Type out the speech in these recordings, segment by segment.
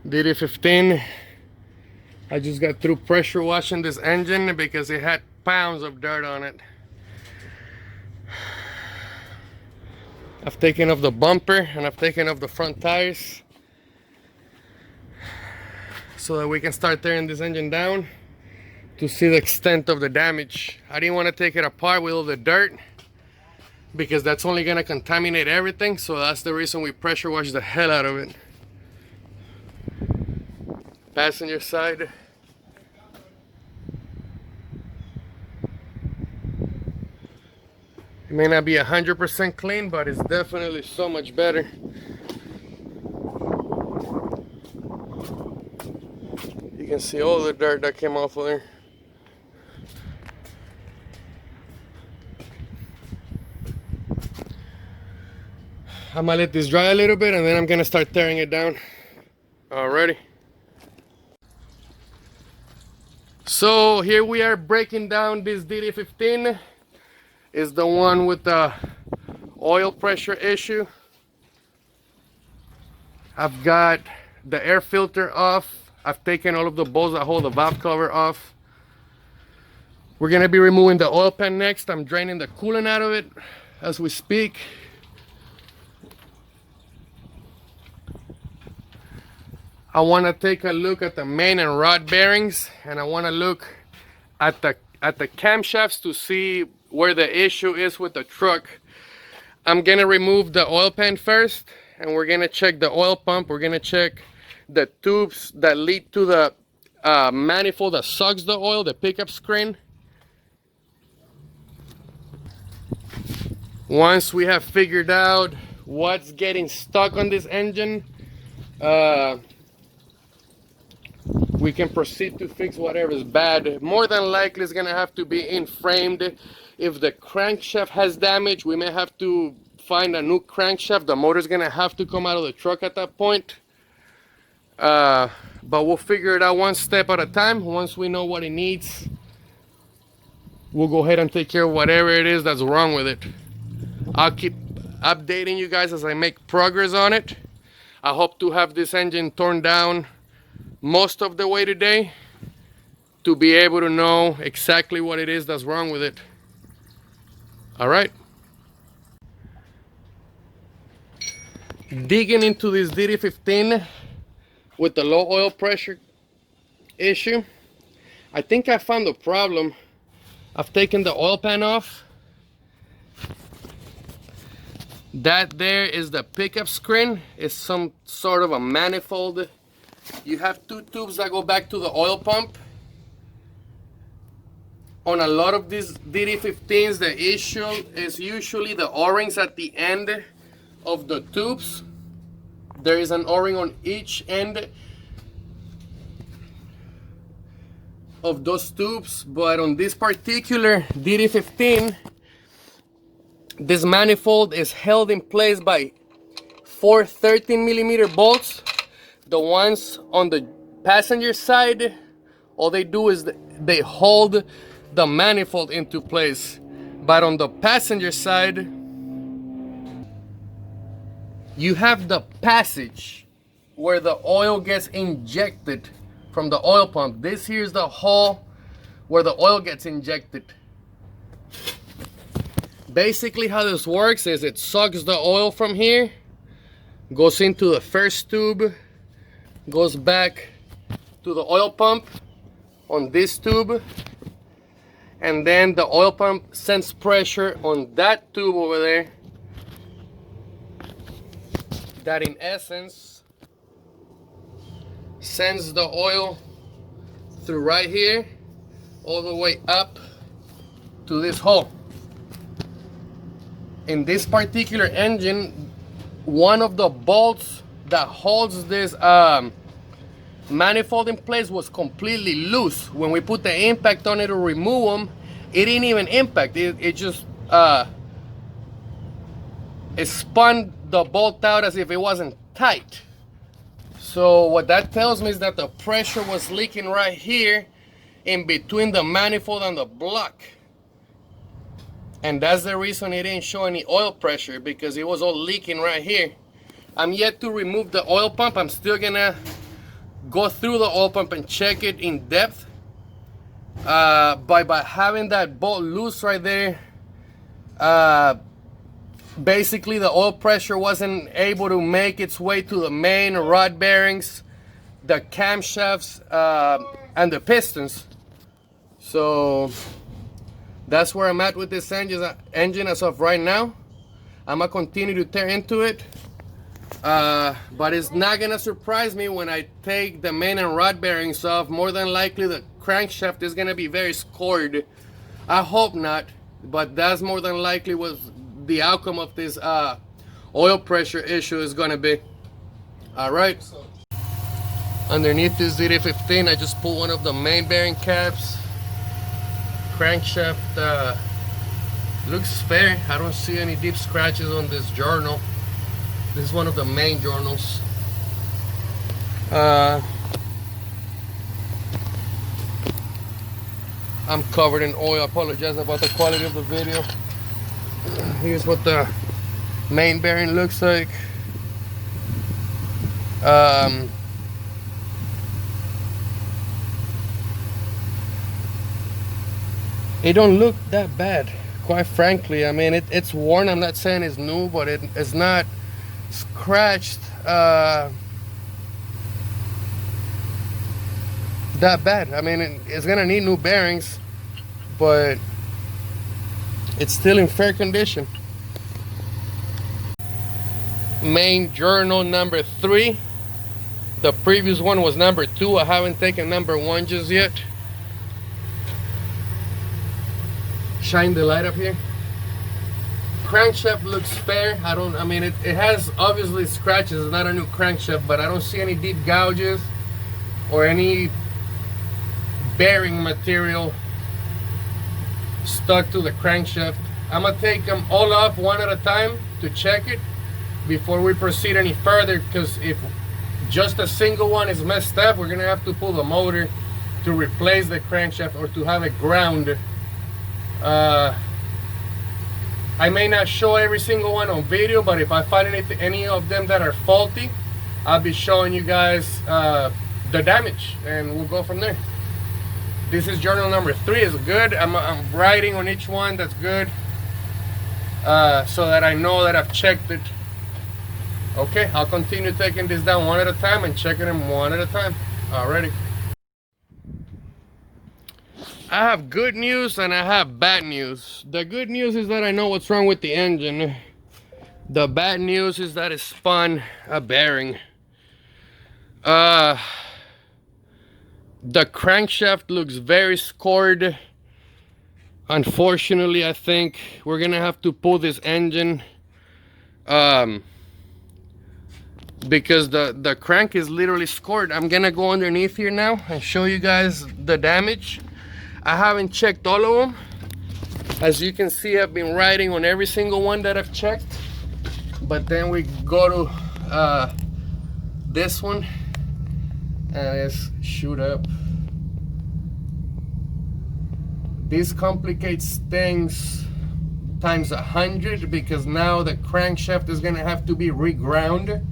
DD15. I just got through pressure washing this engine because it had pounds of dirt on it. I've taken off the bumper and I've taken off the front tires so that we can start tearing this engine down to see the extent of the damage. I didn't want to take it apart with all the dirt because that's only going to contaminate everything, so that's the reason we pressure washed the hell out of it. Passenger side. It may not be 100% clean, but it's definitely so much better. You can see all the dirt that came off of there. I'm gonna let this dry a little bit and then I'm gonna start tearing it down. Alrighty. So here we are breaking down this DD15. Is the one with the oil pressure issue. I've got the air filter off. I've taken all of the bolts that hold the valve cover off. We're gonna be removing the oil pan next. I'm draining the coolant out of it as we speak. I want to take a look at the main and rod bearings, and I want to look at the camshafts to see where the issue is with the truck. I'm gonna remove the oil pan first, and we're gonna check the oil pump. We're gonna check the tubes that lead to the manifold that sucks the oil, the pickup screen. Once we have figured out what's getting stuck on this engine, we can proceed to fix whatever is bad. More than likely it's gonna have to be in-framed. If the crankshaft has damage, we may have to find a new crankshaft. The motor's gonna have to come out of the truck at that point. But we'll figure it out one step at a time. Once we know what it needs, we'll go ahead and take care of whatever it is that's wrong with it. I'll keep updating you guys as I make progress on it. I hope to have this engine torn down most of the way today to be able to know exactly what it is that's wrong with it. All right. Digging into this DD15 with the low oil pressure issue, I think I found the problem. I've taken the oil pan off. That there is the pickup screen. It's some sort of a manifold. You have two tubes that go back to the oil pump. On a lot of these DD15s, the issue is usually the O-rings at the end of the tubes. There is an O-ring on each end of those tubes, but on this particular DD15, this manifold is held in place by 4 13mm bolts. The ones on the passenger side, all they do is they hold the manifold into place. But on the passenger side, you have the passage where the oil gets injected from the oil pump. This here is the hole where the oil gets injected. Basically how this works is it sucks the oil from here, goes into the first tube, goes back to the oil pump on this tube, and then the oil pump sends pressure on that tube over there, that in essence sends the oil through right here all the way up to this hole. In this particular engine, one of the bolts that holds this manifold in place was completely loose. When we put the impact on it to remove them, it didn't even impact. It just it spun the bolt out as if it wasn't tight. So what that tells me is that the pressure was leaking right here in between the manifold and the block. And that's the reason it didn't show any oil pressure, because it was all leaking right here. I'm yet to remove the oil pump. I'm still gonna go through the oil pump and check it in depth. By having that bolt loose right there, basically the oil pressure wasn't able to make its way to the main rod bearings, the camshafts, and the pistons. So that's where I'm at with this engine as of right now. I'm gonna continue to tear into it, but it's not gonna surprise me when I take the main and rod bearings off. More than likely the crankshaft is gonna be very scored. I hope not, but that's more than likely what the outcome of this oil pressure issue is gonna be. All right, underneath this DD15 I just pulled one of the main bearing caps. Crankshaft looks fair. I don't see any deep scratches on this journal. This is one of the main journals. I'm covered in oil. I apologize about the quality of the video. Here's what the main bearing looks like. It don't look that bad, quite frankly. I mean, it's worn. I'm not saying it's new, but it's not scratched that bad. I mean, it's gonna need new bearings, but it's still in fair condition. Main journal number 3. The previous one was number 2. I haven't taken number 1 just yet. Shine the light up here. Crankshaft looks fair. I mean it has obviously scratches. It's not a new crankshaft, but I don't see any deep gouges or any bearing material stuck to the crankshaft. I'm gonna take them all off one at a time to check it before we proceed any further, because if just a single one is messed up, we're gonna have to pull the motor to replace the crankshaft or to have it ground. I may not show every single one on video, but if I find any of them that are faulty, I'll be showing you guys the damage, and we'll go from there. This is journal number 3. Is good. I'm writing on each one. That's good, so that I know that I've checked it. Okay, I'll continue taking this down one at a time and checking them one at a time. Alrighty. I have good news and I have bad news. The good news is that I know what's wrong with the engine. The bad news is that it spun a bearing. The crankshaft looks very scored. Unfortunately, I think we're gonna have to pull this engine because the crank is literally scored. I'm gonna go underneath here now and show you guys the damage. I haven't checked all of them. As you can see, I've been writing on every single one that I've checked. But then we go to this one and it's shoot up. This complicates things times 100, because now the crankshaft is gonna have to be reground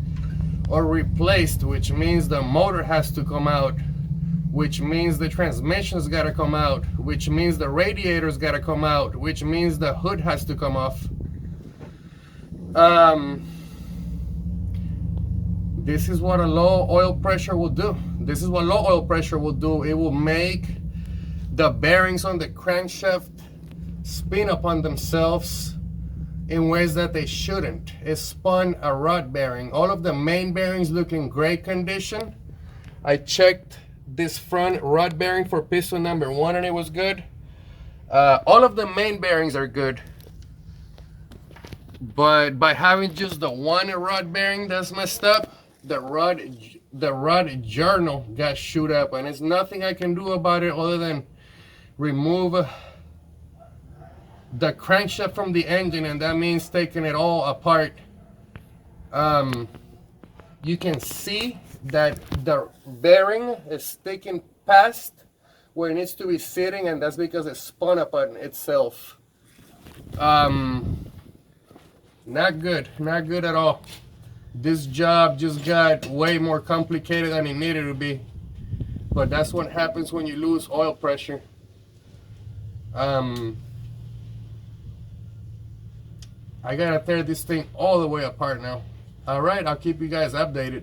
or replaced, which means the motor has to come out, which means the transmission's got to come out, which means the radiator's got to come out, which means the hood has to come off. This is what a low oil pressure will do. This is what low oil pressure will do. It will make the bearings on the crankshaft spin upon themselves in ways that they shouldn't. It spun a rod bearing. All of the main bearings look in great condition. I checked this front rod bearing for piston number 1 and it was good. All of the main bearings are good, but by having just the one rod bearing that's messed up, the rod journal got shoot up, and there's nothing I can do about it other than remove the crankshaft from the engine, and that means taking it all apart. You can see that the bearing is sticking past where it needs to be sitting, and that's because it spun upon itself. Not good at all. This job just got way more complicated than it needed to be. But that's what happens when you lose oil pressure. I gotta tear this thing all the way apart now. All right, I'll keep you guys updated.